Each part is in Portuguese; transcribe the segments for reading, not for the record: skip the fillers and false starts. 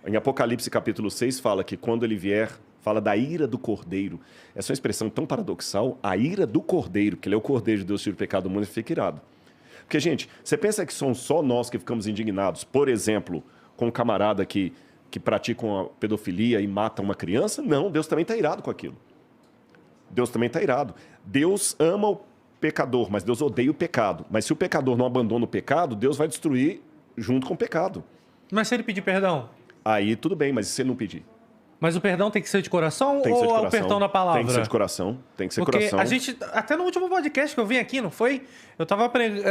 Em Apocalipse capítulo 6 fala que quando ele vier, fala da ira do Cordeiro. Essa é uma expressão tão paradoxal, a ira do Cordeiro, que ele é o Cordeiro de Deus, tira o pecado do mundo, e fica irado. Porque, gente, você pensa que são só nós que ficamos indignados, por exemplo, com um camarada que pratica uma pedofilia e mata uma criança? Não, Deus também está irado com aquilo. Deus também está irado. Deus ama o pecador, mas Deus odeia o pecado. Mas se o pecador não abandona o pecado, Deus vai destruir junto com o pecado. Mas se ele pedir perdão? Aí tudo bem, mas e se ele não pedir? Mas o perdão tem que ser de coração Tem que ser de ou é coração. o perdão da palavra? Tem que ser de coração, tem que ser Porque coração. a gente, até no último podcast que eu vim aqui, não foi?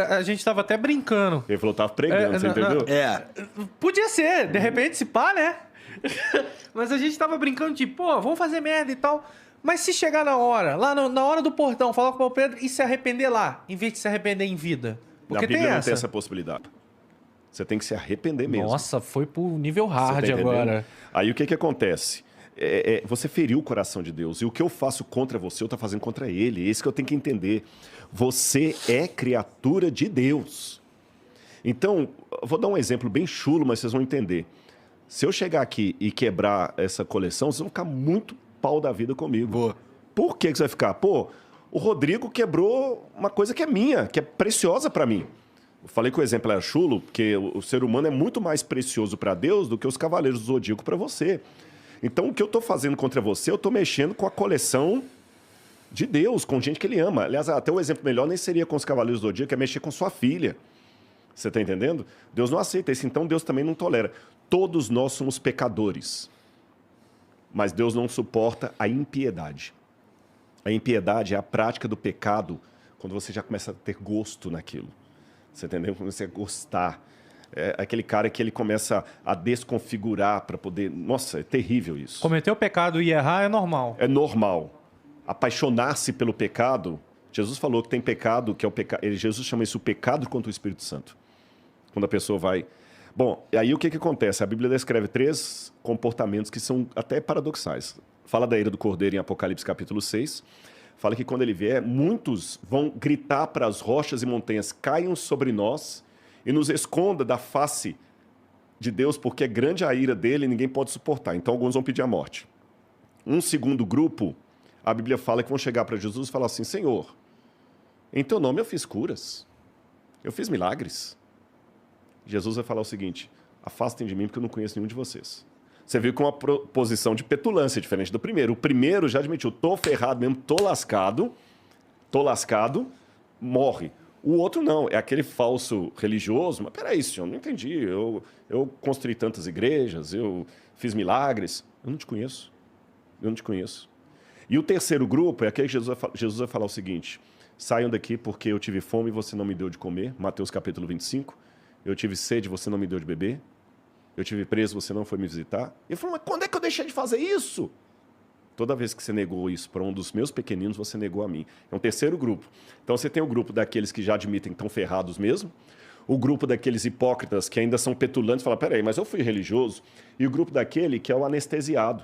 A gente tava até brincando. Ele falou, tava pregando, você entendeu? Podia ser, de repente, se pá, né? Mas a gente tava brincando de, pô, vamos fazer merda e tal. Mas se chegar na hora, lá na hora do portão, falar com o Pedro e se arrepender lá, em vez de se arrepender em vida. Porque Na Bíblia tem não tem essa possibilidade. Você tem que se arrepender mesmo. Nossa, foi pro nível hard Você tá agora. entendendo? Aí o que acontece? Você feriu o coração de Deus. E o que eu faço contra você, eu estou fazendo contra ele. É isso que eu tenho que entender. Você é criatura de Deus. Então, eu vou dar um exemplo bem chulo, mas vocês vão entender. Se eu chegar aqui e quebrar essa coleção, vocês vão ficar muito pau da vida comigo. Boa. Por que você vai ficar? Pô, o Rodrigo quebrou uma coisa que é minha, que é preciosa para mim. Eu falei que o exemplo era chulo, porque o ser humano é muito mais precioso para Deus do que os cavaleiros do Zodíaco para você. Então, o que eu estou fazendo contra você, eu estou mexendo com a coleção de Deus, com gente que ele ama. Aliás, até o exemplo melhor nem seria com os cavaleiros do Zodíaco, é mexer com sua filha. Você está entendendo? Deus não aceita isso, então Deus também não tolera. Todos nós somos pecadores, mas Deus não suporta a impiedade. A impiedade é a prática do pecado quando você já começa a ter gosto naquilo. Você entendeu? Quando você gostar. É aquele cara que ele começa a desconfigurar para poder... Nossa, é terrível isso. Cometer o pecado e errar é normal. É normal. Apaixonar-se pelo pecado... Jesus falou que tem pecado, que é o pecado... Jesus chama isso o pecado contra o Espírito Santo. Quando a pessoa vai... Bom, aí o que acontece? A Bíblia descreve 3 comportamentos que são até paradoxais. Fala da ira do Cordeiro em Apocalipse capítulo 6. Fala que quando ele vier, muitos vão gritar para as rochas e montanhas, caiam sobre nós e nos esconda da face de Deus, porque é grande a ira dele e ninguém pode suportar. Então alguns vão pedir a morte. Um segundo grupo, a Bíblia fala que vão chegar para Jesus e falar assim, Senhor, em teu nome eu fiz curas, eu fiz milagres. Jesus vai falar o seguinte, afastem de mim porque eu não conheço nenhum de vocês. Você viu com uma posição de petulância diferente do primeiro. O primeiro já admitiu, tô ferrado mesmo, tô lascado, morre. O outro não, é aquele falso religioso. Mas peraí, senhor, não entendi. Eu construí tantas igrejas, eu fiz milagres. Eu não te conheço. E o terceiro grupo é aquele que Jesus vai falar o seguinte, saiam daqui porque eu tive fome e você não me deu de comer. Mateus capítulo 25. Eu tive sede, você não me deu de beber. Eu tive preso, você não foi me visitar. Ele falou, mas quando é que eu deixei de fazer isso? Toda vez que você negou isso para um dos meus pequeninos, você negou a mim. É um terceiro grupo. Então você tem o grupo daqueles que já admitem que estão ferrados mesmo, o grupo daqueles hipócritas que ainda são petulantes, falam, peraí, mas eu fui religioso, e o grupo daquele que é o anestesiado.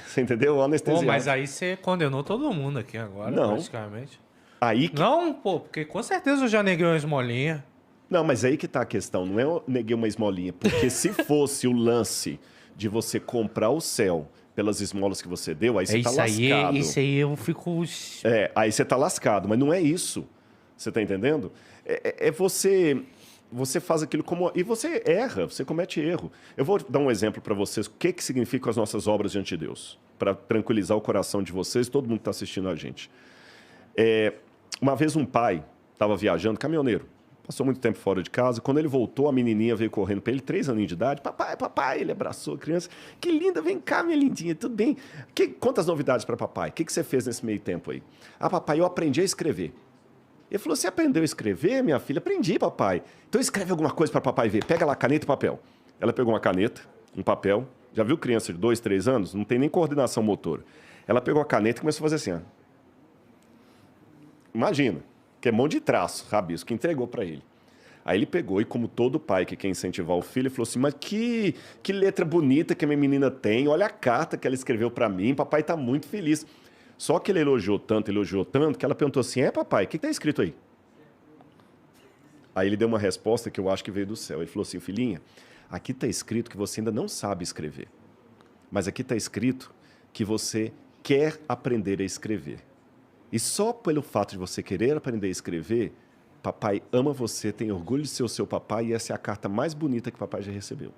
Você entendeu? O anestesiado. Pô, mas aí você condenou todo mundo aqui agora, não. praticamente. Aí que... Não, pô, porque com certeza eu já neguei uma esmolinha. Não, mas aí que tá a questão, não é eu neguei uma esmolinha, porque se fosse o lance de você comprar o céu pelas esmolas que você deu, aí você tá lascado. Isso aí eu fico... Aí você tá lascado, mas não é isso. Você tá entendendo? Você faz aquilo como... E você erra, você comete erro. Eu vou dar um exemplo para vocês, o que significam as nossas obras diante de Deus, para tranquilizar o coração de vocês e todo mundo que está assistindo a gente. Uma vez um pai estava viajando, caminhoneiro, passou muito tempo fora de casa. Quando ele voltou, a menininha veio correndo para ele, 3 aninhos de idade. Papai, papai, ele abraçou a criança. Que linda, vem cá, minha lindinha, tudo bem? Quantas novidades para papai? O que você fez nesse meio tempo aí? Ah, papai, eu aprendi a escrever. Ele falou, você aprendeu a escrever, minha filha? Aprendi, papai. Então escreve alguma coisa para papai ver. Pega lá caneta e papel. Ela pegou uma caneta, um papel. Já viu criança de 2, 3 anos? Não tem nem coordenação motora. Ela pegou a caneta e começou a fazer assim, ó. Imagina. Que é mão de traço, rabisco, que entregou para ele. Aí ele pegou e, como todo pai que quer incentivar o filho, ele falou assim, mas que letra bonita que a minha menina tem, olha a carta que ela escreveu para mim, papai está muito feliz. Só que ele elogiou tanto, que ela perguntou assim, papai, o que está escrito aí? Aí ele deu uma resposta que eu acho que veio do céu. Ele falou assim, filhinha, Aqui está escrito que você ainda não sabe escrever. Mas aqui está escrito que você quer aprender a escrever. E só pelo fato de você querer aprender a escrever, papai ama você, tem orgulho de ser o seu papai, e essa é a carta mais bonita que papai já recebeu.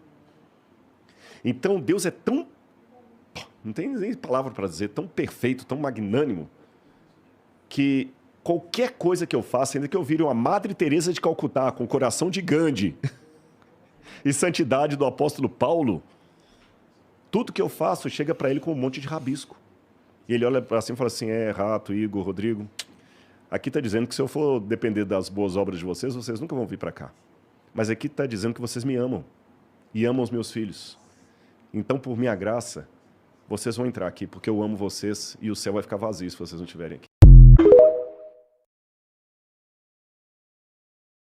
Então, Deus é tão... Não tem nem palavra para dizer, tão perfeito, tão magnânimo, que qualquer coisa que eu faça, ainda que eu vire uma Madre Teresa de Calcutá, com o coração de Gandhi e santidade do apóstolo Paulo, tudo que eu faço chega para ele com um monte de rabisco. E ele olha para cima e fala assim, Rato, Igor, Rodrigo, aqui está dizendo que se eu for depender das boas obras de vocês, vocês nunca vão vir para cá. Mas aqui está dizendo que vocês me amam e amam os meus filhos. Então, por minha graça, vocês vão entrar aqui, porque eu amo vocês e o céu vai ficar vazio se vocês não estiverem aqui.